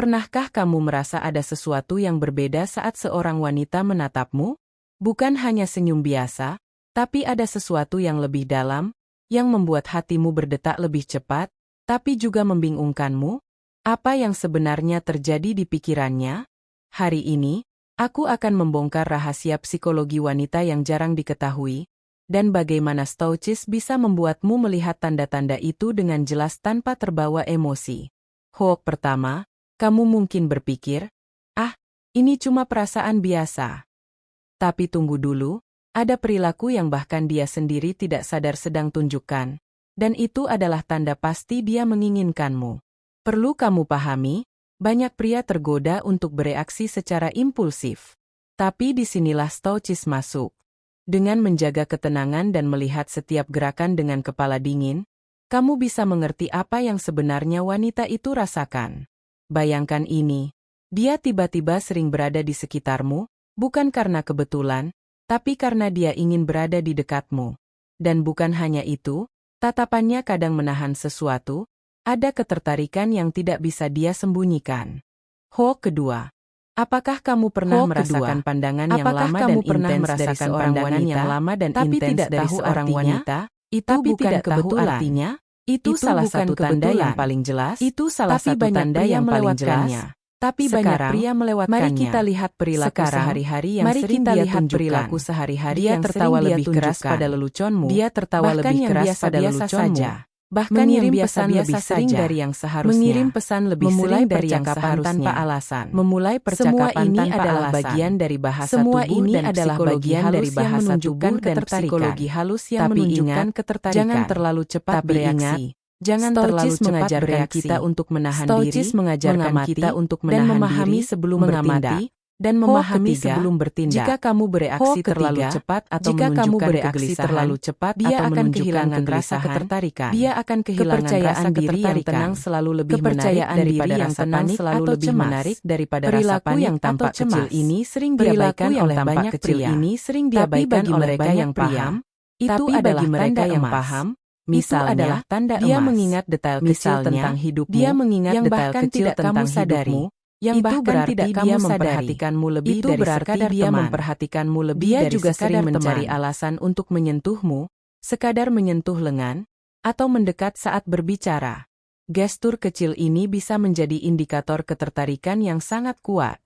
Pernahkah kamu merasa ada sesuatu yang berbeda saat seorang wanita menatapmu? Bukan hanya senyum biasa, tapi ada sesuatu yang lebih dalam, yang membuat hatimu berdetak lebih cepat, tapi juga membingungkanmu? Apa yang sebenarnya terjadi di pikirannya? Hari ini, aku akan membongkar rahasia psikologi wanita yang jarang diketahui, dan bagaimana Stoicis bisa membuatmu melihat tanda-tanda itu dengan jelas tanpa terbawa emosi. Hoax pertama, kamu mungkin berpikir, ini cuma perasaan biasa. Tapi tunggu dulu, ada perilaku yang bahkan dia sendiri tidak sadar sedang tunjukkan, dan itu adalah tanda pasti dia menginginkanmu. Perlu kamu pahami, banyak pria tergoda untuk bereaksi secara impulsif. Tapi disinilah Stoicis masuk. Dengan menjaga ketenangan dan melihat setiap gerakan dengan kepala dingin, kamu bisa mengerti apa yang sebenarnya wanita itu rasakan. Bayangkan ini, dia tiba-tiba sering berada di sekitarmu, bukan karena kebetulan, tapi karena dia ingin berada di dekatmu. Dan bukan hanya itu, tatapannya kadang menahan sesuatu, ada ketertarikan yang tidak bisa dia sembunyikan. Hoax kedua. Apakah kamu pernah merasakan pandangan yang lama dan intens dari seorang wanita, tapi tidak tahu seorang wanita? Itu bukan kebetulan. Artinya, itu salah satu tanda yang paling jelas, itu salah satu tanda yang paling jelas. Tapi banyak pria melewatkannya. Mari kita lihat perilaku sehari-hari yang sering dia tunjukkan. Dia tertawa lebih keras pada leluconmu. Dia tertawa lebih keras pada leluconmu. Bahkan mengirim pesan lebih sering dari yang seharusnya. Mengirim pesan lebih sering dari yang seharusnya. Tanpa alasan. Memulai percakapan tanpa alasan. Bagian dari bahasa semua tubuh ini dan adalah bagian dari bahasa tubuh dan psikologi halus yang menunjukkan ketertarikan. Jangan terlalu cepat bereaksi. Jangan terlalu cepat bereaksi. Kita untuk menahan diri, mengajarkan kita untuk menahan dan memahami diri, sebelum bertindak, dan memahami sebelum bertindak. Jika kamu bereaksi terlalu cepat atau menunjukkan kegelisahan, dia akan kehilangan rasa ketertarikan. Dia akan kehilangan rasa diri yang tenang selalu lebih menarik daripada rasa panik selalu lebih menarik daripada rasa panik yang tampak kecil ini sering diabaikan oleh banyak pria. Tapi bagi mereka yang paham, itu adalah tanda yang paham. Misalnya, adalah tanda dia mengingat detail kecil tentang hidupmu, dia mengingat yang bahkan tidak kamu sadari, yang itu bahkan berarti tidak dia memperhatikanmu lebih itu dari sekadar dia teman. Memperhatikanmu lebih dia dari juga sering mencari alasan untuk menyentuhmu, sekadar menyentuh lengan, atau mendekat saat berbicara. Gestur kecil ini bisa menjadi indikator ketertarikan yang sangat kuat.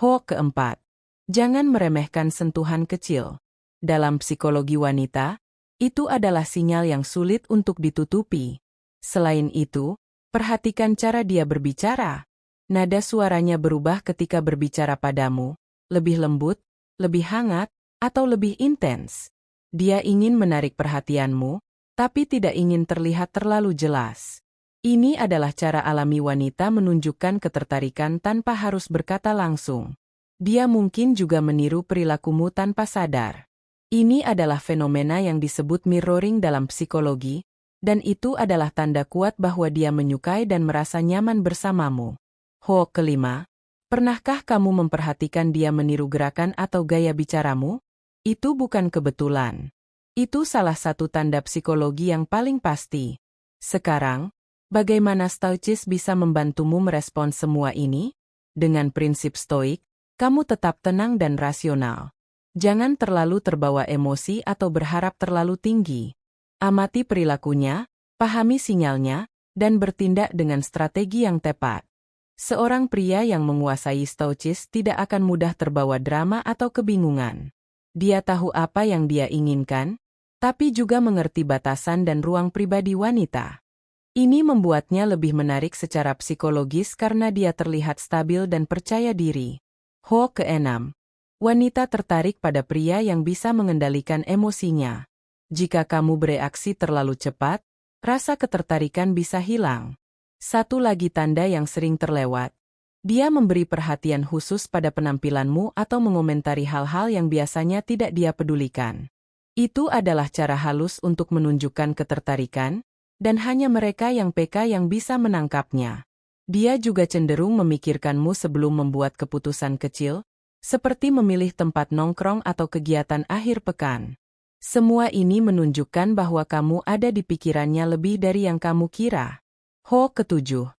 Hoax keempat. Jangan meremehkan sentuhan kecil. Dalam psikologi wanita, itu adalah sinyal yang sulit untuk ditutupi. Selain itu, perhatikan cara dia berbicara. Nada suaranya berubah ketika berbicara padamu, lebih lembut, lebih hangat, atau lebih intens. Dia ingin menarik perhatianmu, tapi tidak ingin terlihat terlalu jelas. Ini adalah cara alami wanita menunjukkan ketertarikan tanpa harus berkata langsung. Dia mungkin juga meniru perilakumu tanpa sadar. Ini adalah fenomena yang disebut mirroring dalam psikologi, dan itu adalah tanda kuat bahwa dia menyukai dan merasa nyaman bersamamu. Hoax kelima, pernahkah kamu memperhatikan dia meniru gerakan atau gaya bicaramu? Itu bukan kebetulan. Itu salah satu tanda psikologi yang paling pasti. Sekarang, bagaimana Stoicis bisa membantumu merespons semua ini? Dengan prinsip stoik, kamu tetap tenang dan rasional. Jangan terlalu terbawa emosi atau berharap terlalu tinggi. Amati perilakunya, pahami sinyalnya, dan bertindak dengan strategi yang tepat. Seorang pria yang menguasai Stoicis tidak akan mudah terbawa drama atau kebingungan. Dia tahu apa yang dia inginkan, tapi juga mengerti batasan dan ruang pribadi wanita. Ini membuatnya lebih menarik secara psikologis karena dia terlihat stabil dan percaya diri. Hoax keenam. Wanita tertarik pada pria yang bisa mengendalikan emosinya. Jika kamu bereaksi terlalu cepat, rasa ketertarikan bisa hilang. Satu lagi tanda yang sering terlewat. Dia memberi perhatian khusus pada penampilanmu atau mengomentari hal-hal yang biasanya tidak dia pedulikan. Itu adalah cara halus untuk menunjukkan ketertarikan, dan hanya mereka yang peka yang bisa menangkapnya. Dia juga cenderung memikirkanmu sebelum membuat keputusan kecil, seperti memilih tempat nongkrong atau kegiatan akhir pekan. Semua ini menunjukkan bahwa kamu ada di pikirannya lebih dari yang kamu kira. Hoax ketujuh.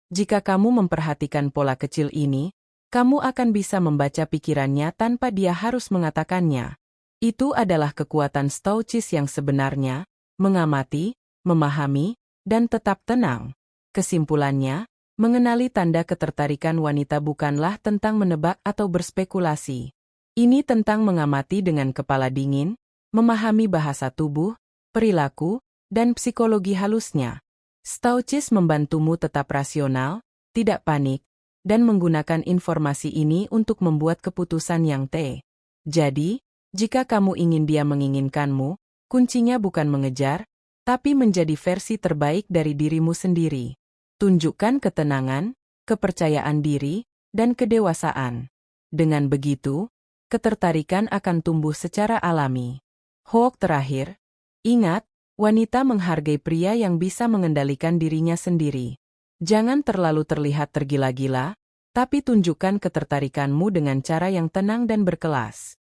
Jika kamu memperhatikan pola kecil ini, kamu akan bisa membaca pikirannya tanpa dia harus mengatakannya. Itu adalah kekuatan Stoicis yang sebenarnya, mengamati, memahami, dan tetap tenang. Kesimpulannya, mengenali tanda ketertarikan wanita bukanlah tentang menebak atau berspekulasi. Ini tentang mengamati dengan kepala dingin, memahami bahasa tubuh, perilaku, dan psikologi halusnya. Stoicis membantumu tetap rasional, tidak panik, dan menggunakan informasi ini untuk membuat keputusan yang tepat. Jadi, jika kamu ingin dia menginginkanmu, kuncinya bukan mengejar, tapi menjadi versi terbaik dari dirimu sendiri. Tunjukkan ketenangan, kepercayaan diri, dan kedewasaan. Dengan begitu, ketertarikan akan tumbuh secara alami. Hoax terakhir, ingat, wanita menghargai pria yang bisa mengendalikan dirinya sendiri. Jangan terlalu terlihat tergila-gila, tapi tunjukkan ketertarikanmu dengan cara yang tenang dan berkelas.